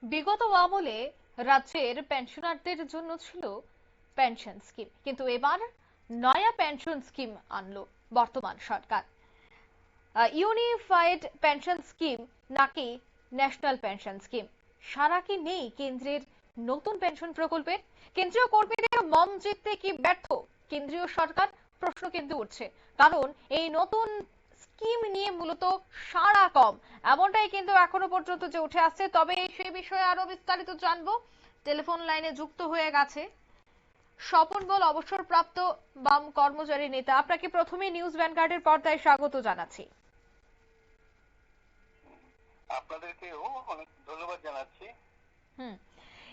বিগত আমলে রাজ্যের পেনশনারদের জন্য ছিল পেনশন স্কিম, কিন্তু এবার নয়া পেনশন স্কিম আনলো বর্তমান সরকার। ইউনিফাইড পেনশন স্কিম নাকি ন্যাশনাল পেনশন স্কিম, সারা কি নেই কেন্দ্রের নতুন পেনশন প্রকল্পের? কেন্দ্রীয় কর্মীদের মন জিততে কি ব্যর্থ কেন্দ্রীয় সরকার? প্রশ্ন কিন্তু উঠছে, কারণ এই নতুন স্কিম নিয়ে মূলত সাড়া কম, এমনটাই কিন্তু এখনো পর্যন্ত যে উঠে আসছে। তবে সেই বিষয়ে আরো বিস্তারিত জানবো, টেলিফোন লাইনে যুক্ত হয়ে গেছে স্বপন বল, অবসরপ্রাপ্ত বাম কর্মচারী নেতা। আপনাকে প্রথমে নিউজ ভ্যানগার্ডের পর্দায় স্বাগত জানাচ্ছি। আপনাদেরকেও অনেক ধন্যবাদ জানাচ্ছি।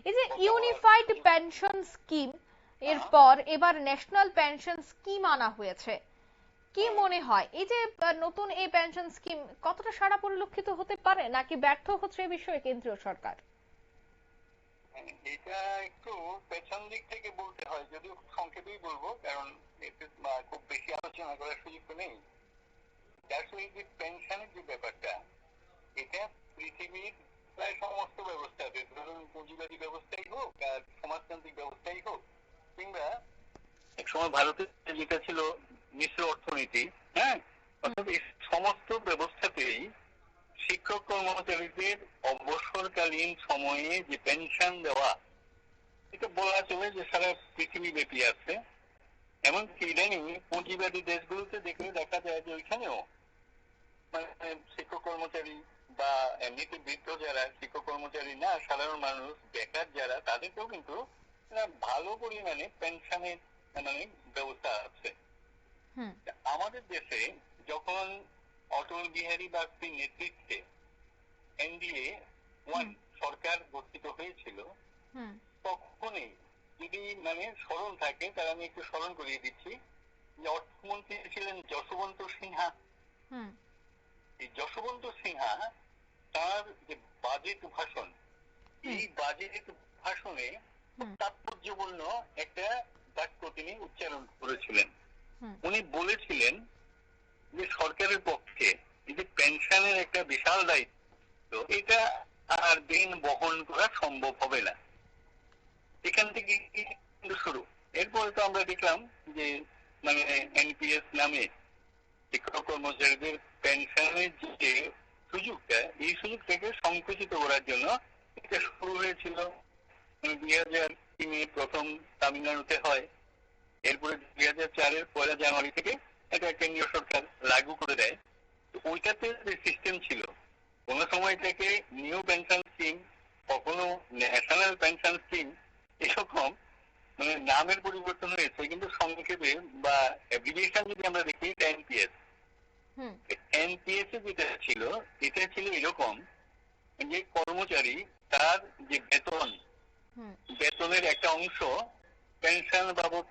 এই যে ইউনিফাইড পেনশন স্কিম এরপর এবার ন্যাশনাল পেনশন স্কিম আনা হয়েছে, কি মনে হয় এই যে নতুন এই পেনশন স্কিম কতটা সাড়া পরিলক্ষিত হতে পারে, নাকি ব্যর্থ হচ্ছে এই বিষয়ে কেন্দ্রীয় সরকার? এটা একটু পেছন দিক থেকে বলতে হয়, যদিও সংক্ষেপেই বলবো, কারণ এতে খুব বেশি আলোচনা করার সুযোগ তো নেই। আসলে যে পেনশনের যে ব্যাপারটা, এটা পৃথিবীর প্রায় সমস্ত ব্যবস্থাতে, ধরুন পুঁজিবাদী ব্যবস্থাই হোক আর সমাজতান্ত্রিক ব্যবস্থাই হোক, কিংবা একসময় ভারতে যেটা ছিল মিশ্র অর্থনীতি, হ্যাঁ, অর্থাৎ এই সমস্ত ব্যবস্থাতেই শিক্ষক কর্মচারীদের অবসরকালীন সময়ে যে পেনশন দেওয়া, এটা বলা চলে যে সারা পৃথিবী ব্যাপী আছে। এমনকি ইদানিং পুঁজিবাদী দেশগুলোতে দেখলে দেখা যায় যে ওইখানেও মানে শিক্ষক কর্মচারী বা এমনিতে বৃদ্ধ যারা শিক্ষক কর্মচারী না, সাধারণ মানুষ, বেকার যারা, তাদেরকেও কিন্তু ভালো পরিমাণে পেনশনের মানে ব্যবস্থা আছে। আমাদের দেশে যখন অটল বিহারী বাজপেয়ীর নেতৃত্বে এনডিএ ওয়ান সরকার গঠিত হয়েছিল, তখনই যদি মানে স্মরণ থাকে তাহলে আমি একটু স্মরণ করিয়ে দিচ্ছি যে অর্থমন্ত্রী ছিলেন যশবন্ত সিনহা। এই যশবন্ত সিনহা তার যে বাজেট ভাষণ, এই বাজেট ভাষণে তাৎপর্যপূর্ণ একটা বাক্য তিনি উচ্চারণ করেছিলেন। উনি বলেছিলেন যে সরকারের পক্ষে এই যে পেনশনের একটা বিশাল দায়িত্ব, এটা আর দিন বহন করা সম্ভব হবে না। এখান থেকে কিন্তু শুরু। এরপরে তো আমরা দেখলাম যে মানে এনপিএস নামে শিক্ষক কর্মচারীদের পেনশনের যে সুযোগটা, এই সুযোগটাকে সংকুচিত করার জন্য এটা শুরু হয়েছিল 2003-এ প্রথম তামিলনাড়ুতে হয়। এরপরে 2004-এর 1 জানুয়ারি থেকে এটা কেন্দ্রীয় সরকার লাগু করে দেয়। ওইটাতে যে সিস্টেম ছিল, কোন সময় থেকে নিউ পেনশন স্কিম, কখনো ন্যাশনাল পেনশন স্কিম, এরকম মানে নামের পরিবর্তন হয়েছে, কিন্তু সংক্ষেপে বা অ্যাব্রিভিয়েশন যদি আমরা দেখি এনপিএস। এনপিএস যেটা ছিল, এটা ছিল এরকম যে কর্মচারী তার যে বেতন, বেতনের একটা অংশ পেনশন বাবদ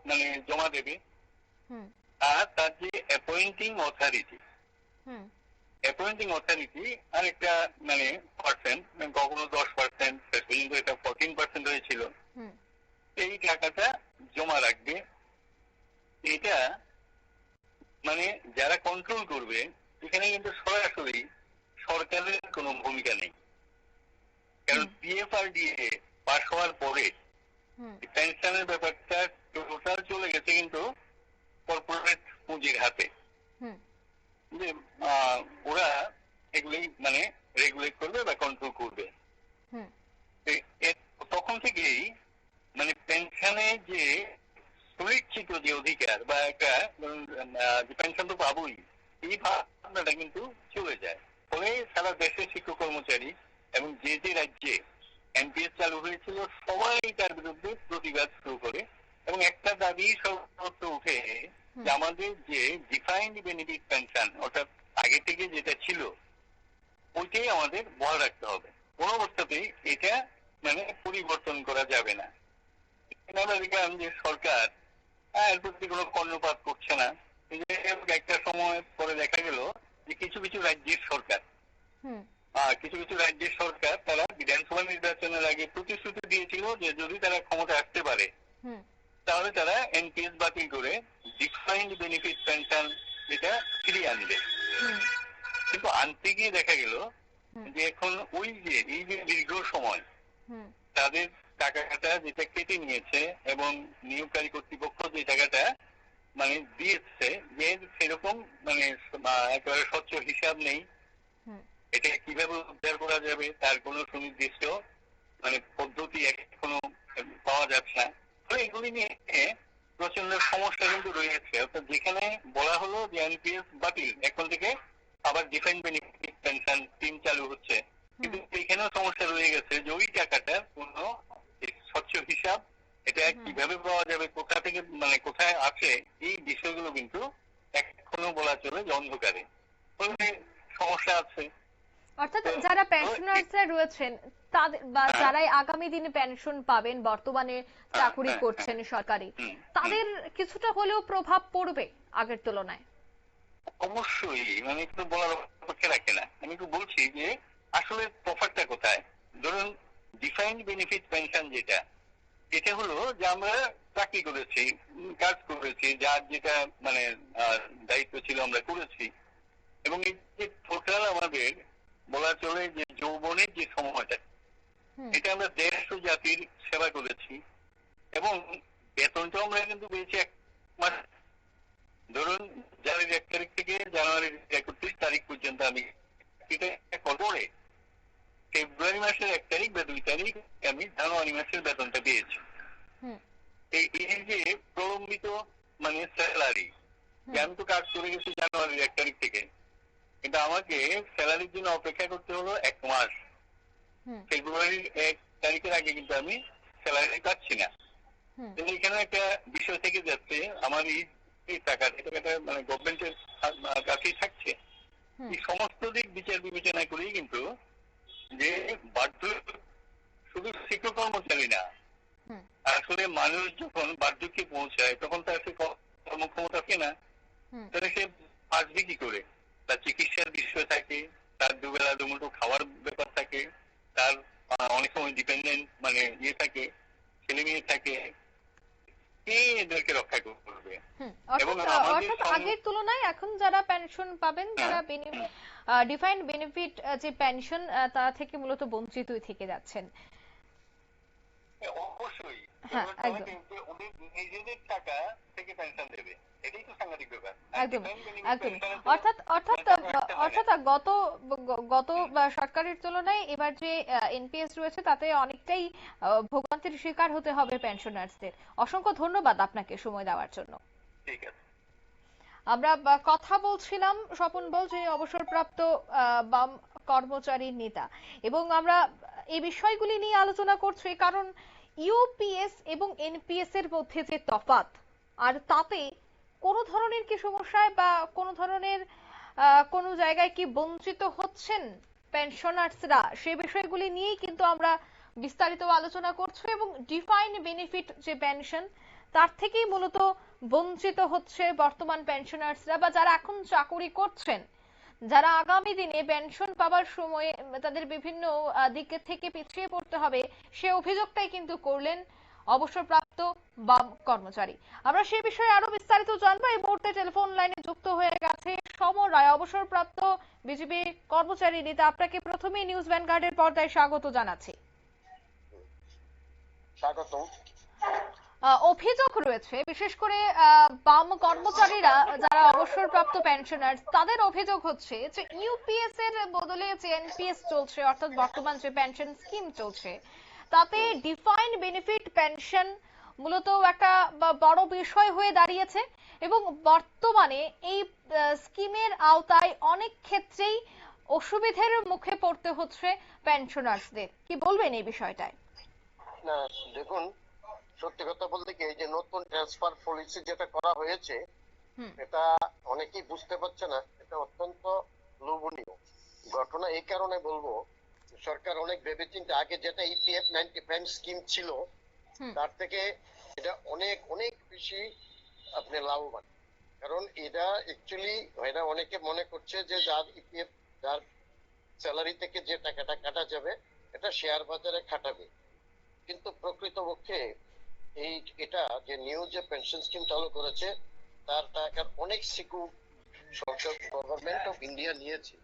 মানে জমা দেবে, আর তার যে অ্যাপয়েন্টিং অথরিটি, অ্যাপয়েন্টিং অথরিটি আর একটা মানে পার্সেন্ট, কখনো 10%, শেষ পর্যন্ত এটা 14% হয়েছিল, এই টাকাটা জমা রাখবে। এটা মানে যারা কন্ট্রোল করবে, এখানে কিন্তু সরাসরি সরকারের কোনো ভূমিকা নেই, কারণ পিএফআরডিএ পাস হওয়ার পরে পেনশনের ব্যাপারটা টোটাল চলে গেছে কিন্তু কর্পোরেট পুঁজির হাতে, যে ওরা এগুলি মানে রেগুলেট করবে বা কন্ট্রোল করবে। তখন থেকেই মানে পেনশনে যে সুনিশ্চিত যে অধিকার বা একটা পেনশন তো পাবোই, এই ভাবনাটা কিন্তু চলে যায়। ফলে সারা দেশের শিক্ষক কর্মচারী এবং যে যে রাজ্যে এনপিএস চালু হয়েছিল, সবাই তার বিরুদ্ধে প্রতিবাদ শুরু করে এবং একটা দাবি সর্বত্র উঠে যে আমাদের যে ডিফাইন্ড বেনিফিট পেনশন, অর্থাৎ আগে থেকে যেটা ছিল ওইটাই আমাদের বহাল রাখতে হবে, কোন অবস্থাতেই এটা মানে পরিবর্তন করা যাবে না। আমরা দেখলাম যে সরকার এর প্রতি কোনো কর্ণপাত করছে না। একটা সময় পরে দেখা গেল যে কিছু কিছু রাজ্যের সরকার, তারা বিধানসভা নির্বাচনের আগে প্রতিশ্রুতি দিয়েছিল যে যদি তারা ক্ষমতা আসতে পারে তাহলে তারা এনপিএস বাতিল করে ডিফাইন্ড বেনিফিট পেনশন যেটা ফিরিয়ে আনবে। কিন্তু আনতে গিয়ে দেখা গেল যে এখন ওই যে এই যে দীর্ঘ সময় তাদের টাকাটা যেটা কেটে নিয়েছে এবং নিয়োগকারী কর্তৃপক্ষ যে টাকাটা মানে দিয়েছে যে সেরকম মানে একেবারে স্বচ্ছ হিসাব নেই, এটা কিভাবে উদ্ধার করা যাবে তার কোনো সুনির্দিষ্ট মানে পদ্ধতি এখনো পাওয়া যাচ্ছে না। তো এগুলি নিয়ে প্রচন্ড সমস্যা কিন্তু রয়েছে। অর্থাৎ যেখানে বলা হলো যে এনপিএস বাতিল, এখন থেকে আবার ডিফাইন্ড বেনিফিট পেনশন স্কিম চালু হচ্ছে, কিন্তু এখানেও সমস্যা রয়ে গেছে যে ওই টাকাটার কোনো স্বচ্ছ হিসাব, এটা কিভাবে পাওয়া যাবে, কোথা থেকে মানে কোথায় আছে, এই বিষয়গুলো কিন্তু এখনো বলা চলে যে অন্ধকারে সমস্যা আছে। অর্থাৎ যারা পেনশনার্সরা রয়েছেন তাদের বা যারাই আগামী দিনে পেনশন পাবেন, বর্তমানে চাকরি করছেন সরকারি, তাদের কিছুটা হলেও প্রভাব পড়বে আগের তুলনায়। অবশ্যই, মানে একটু বলার অপেক্ষা রাখে না। আমি একটু বলছি যে আসলে তফাৎটা কোথায়। ধরুন ডিফাইন্ড বেনিফিট পেনশন যেটা, এটা হলো যে আমরা চাকরি করেছি, কাজ করেছি, যার যেটা মানে দায়িত্ব ছিল আমরা করেছি, এবং এই যে টোটাল আমাদের বলা চলে যে যৌবনের যে সময়টা, এটা আমরা দেশ ও জাতির সেবা করেছি এবং বেতনটা আমরা কিন্তু পেয়েছি এক মাস। ধরুন জানুয়ারি 1 তারিখ থেকে জানুয়ারি 31 তারিখ পর্যন্ত আমি করে ফেব্রুয়ারি মাসের 1 তারিখ বা 2 তারিখ আমি জানুয়ারি মাসের বেতনটা পেয়েছি। এই যে প্রলম্বিত মানে স্যালারি, আমি তো কাজ করে গেছি জানুয়ারির 1 তারিখ থেকে, কিন্তু আমাকে স্যালারির জন্য অপেক্ষা করতে হলো 1 মাস। ফেব্রুয়ারির 1 তারিখের আগে কিন্তু আমি স্যালারি পাচ্ছি না। এখানে একটা বিষয় থেকে যাচ্ছে, আমার এই টাকাটা মানে গভর্নমেন্টের কাছেই থাকছে। এই সমস্ত দিক বিচার বিবেচনা করেই কিন্তু যে বাধ্য শুধু শিক্ষক কর্মচারী না, আসলে মানুষ যখন বার্ধক্যে পৌঁছায় তখন তার সে কর্মক্ষমতা থাকে না, তাহলে সে আসবে কি করে? তার চিকিৎসার বিষয় থাকে, তার দুবেলা দুমুঠো খাওয়ার ব্যাপার থাকে, তার অনেক সময় ডিপেন্ডেন্ট মানে ইয়ে থাকে, ছেলে মেয়ে থাকে, কে এদেরকে রক্ষা করবে? অর্থাৎ আগের তুলনায় এখন যারা পেনশন পাবেন, যারা ডিফাইন্ড বেনিফিট যে পেনশন, তা থেকে মূলত বঞ্চিতই থেকে যাচ্ছেন। অবশ্যই ওদের নিজেদের টাকা থেকে পেনশন দেবে, এটাই তো সাংঘাতিক ব্যাপার। অর্থাৎ গত সরকারের তুলনায় এবার যে এনপিএস রয়েছে তাতে অনেকটাই ভোগান্তির শিকার হতে হবে পেনশনার্সদের। অসংখ্য ধন্যবাদ আপনাকে সময় দেওয়ার জন্য। ঠিক আছে। আমরা কথা বলছিলাম স্বপন বল, যিনি অবসরপ্রাপ্ত বাম কর্মচারী নেতা, এবং আমরা এই বিষয়গুলি নিয়ে আলোচনা করছি কারণ ইউপিএস এবং এনপিএস এর মধ্যে যে তফাৎ, আর তাতে কোনো ধরনের কি সমস্যায় বা কোনো ধরনের কোনো জায়গায় কি বঞ্চিত হচ্ছেন পেনশনার্সরা, সে বিষয়গুলি নিয়েই কিন্তু আমরা বিস্তারিত আলোচনা করছি। এবং ডিফাইন্ড বেনিফিট যে পেনশন, তার থেকেই মূলত বঞ্চিত হচ্ছে বর্তমান পেনশনার্সরা বা যারা এখন চাকরি করছেন, যারা আগামী দিনে পেনশন পাওয়ার সময় তাদের বিভিন্ন দিক থেকে পিছিয়ে পড়তে হবে, সে অভিযোগটাই কিন্তু করলেন অবসরপ্রাপ্ত বাম কর্মচারী। আমরা সেই বিষয়ে আরো বিস্তারিত জানবো। এই মুহূর্তে টেলিফোন লাইনে যুক্ত হয়ে গেছে সমর রায়, অবসরপ্রাপ্ত বিজেপি কর্মচারী নেতা। আপনাকে প্রথমেই নিউজ ভ্যানগার্ডের পর্দায় স্বাগত জানাচ্ছি। স্বাগত। অভিযোগ রয়েছে বিশেষ করে বাম কর্মচারীরা যারা অবসরপ্রাপ্ত পেনশনার, তাদের অভিযোগ হচ্ছে যে ইউপিএস এর বদলে যে এনপিএস চলছে, অর্থাৎ বর্তমান যে পেনশন স্কিম চলছে, তাতে ডিফাইন্ড বেনিফিট পেনশন মূলত একটা বড় বিষয় হয়ে দাঁড়িয়েছে এবং বর্তমানে এই স্কিমের আওতায় অনেক ক্ষেত্রেই অসুবিধার মুখে পড়তে হচ্ছে পেনশনার্সদের। কি বলবেন এই বিষয়টায়? না দেখুন, সত্যি কথা বলতে কি, এই যে নতুন ট্রান্সফার পলিসি যেটা করা হয়েছে, এটা অনেকেই বুঝতে পারছে না। এটা অত্যন্ত লোভনীয় ঘটনা। এই কারণে বলবো, সরকার অনেক ভেবেচিন্তে আগে যেটা ইপিএফ 90 স্কিম ছিল তার থেকে এটা অনেক অনেক বেশি আপনি লাভবান। কারণ এটা অ্যাকচুয়ালি এরা অনেকে মনে করছে যে যার ইপিএফ, যার স্যালারি থেকে যে টাকাটা কাটা যাবে, এটা শেয়ার বাজারে খাটাবে। কিন্তু প্রকৃতপক্ষে এটা যে নিউ যে পেনশন স্কিম চালু করেছে, তার টাকার অনেক secure Sarkar government of India নিয়েছে।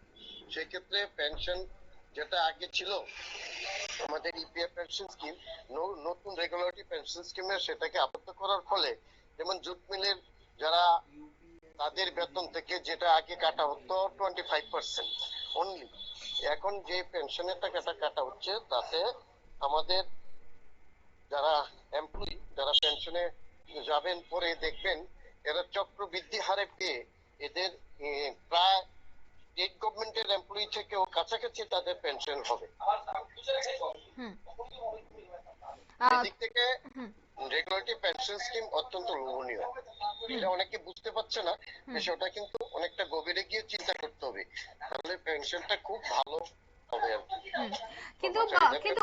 সেক্ষেত্রে পেনশন যেটা আগে ছিল আমাদের ইপিএফ পেনশন স্কিম, নতুন রেগুলেটরি পেনশন স্কিমে সেটাকে আবদ্ধ করার ফলে যেমন জুট মিলের যারা তাদের বেতন থেকে যেটা আগে কাটা হতো 25% অনলি, এখন যে পেনশনের টাকাটা কাটা হচ্ছে তাতে আমাদের যারা এমপ্লয়ি যারা পেনশনে যাবেন পরে দেখবেন এরা চক্রবৃদ্ধি হারে পেয়ে এদের প্রায় স্টেট গভর্নমেন্টের এমপ্লয়ি থেকেও কাছাকাছি তাদের পেনশন হবে। এদিক থেকে রেগুলেটরি পেনশন স্কিম অত্যন্ত লোভনীয়। এটা অনেকে বুঝতে পারছে না, বিষয়টা কিন্তু অনেকটা গভীরে গিয়ে চিন্তা করতে হবে, তাহলে পেনশনটা খুব ভালো হবে আর কি। কিন্তু কিন্তু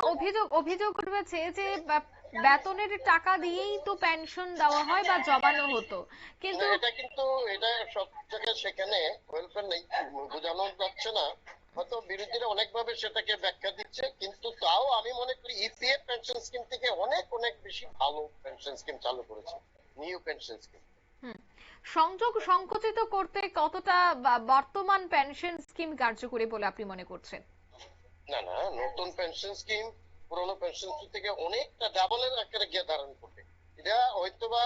অভিযোগ রয়েছে যে বেতনের টাকা দিয়েই তো পেনশন দেওয়া হয় বা জমানো হতো, কিন্তু এটা সব জায়গায় সেখানে ওয়েলফেয়ার নেই, বোঝানো যাচ্ছে না, হয়তো বিরোধীরা অনেকভাবে সেটাকে ব্যাখ্যা দিচ্ছে, কিন্তু তাও আমি মনে করি ইপিএফ পেনশন স্কিম থেকে অনেক অনেক বেশি ভালো পেনশন স্কিম চালু করেছে নিউ পেনশন স্কিম। সংযোগ সংকুচিত করতে কতটা বর্তমান পেনশন স্কিম কার্যকরী বলে আপনি মনে করছেন? না না, নতুন পেনশন স্কিম পুরনো পেনশন স্কিম থেকে অনেকটা ডাবলের আকারে গিয়ে ধারণ করবে। এটা হয়তোবা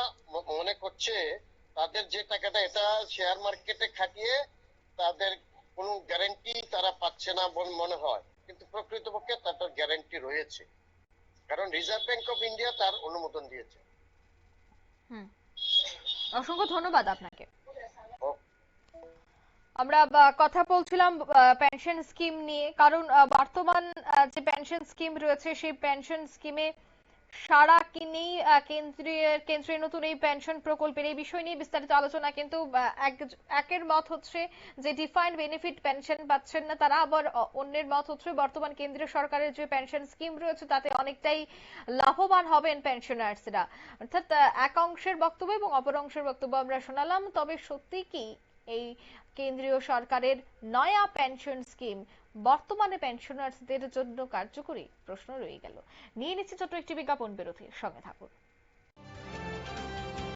মনে করছে তাদের যে টাকাটা এটা শেয়ার মার্কেটে খাটিয়ে তাদের কোনো গ্যারান্টি তারা পাচ্ছে না বলে মনে হয়, কিন্তু প্রকৃতপক্ষে তাদের গ্যারান্টি রয়েছে, কারণ রিজার্ভ ব্যাংক অফ ইন্ডিয়া তার অনুমোদন দিয়েছে। অসংখ্য ধন্যবাদ আপনাকে। আমরা কথা বলছিলাম পেনশন স্কিম নিয়ে, কারণ বর্তমান যে পেনশন স্কিম রয়েছে সেই পেনশন স্কিমে সারা কি নেই কেন্দ্রীয় নতুন এই পেনশন প্রকল্পের এই বিষয় নিয়ে বিস্তারিত আলোচনা, কিন্তু একের মত হচ্ছে যে ডিফাইন্ড বেনিফিট পেনশন পাচ্ছেন না তারা, আবার অন্যের মত হচ্ছে বর্তমান কেন্দ্রীয় সরকারের যে পেনশন স্কিম রয়েছে তাতে অনেকটাই লাভবান হবেন পেনশনার্সরা। অর্থাৎ এক অংশের বক্তব্য এবং অপর অংশের বক্তব্য আমরা শোনালাম। তবে সত্যি কি এই কেন্দ্রীয় সরকারের নয়া পেনশন স্কিম বর্তমানে পেনশনার্সদের জন্য কার্যকরী? প্রশ্ন রয়ে গেল। নিয়ে নিচ্ছে ছোট্ট একটি বিজ্ঞাপন বিরতির, সঙ্গে থাকুন।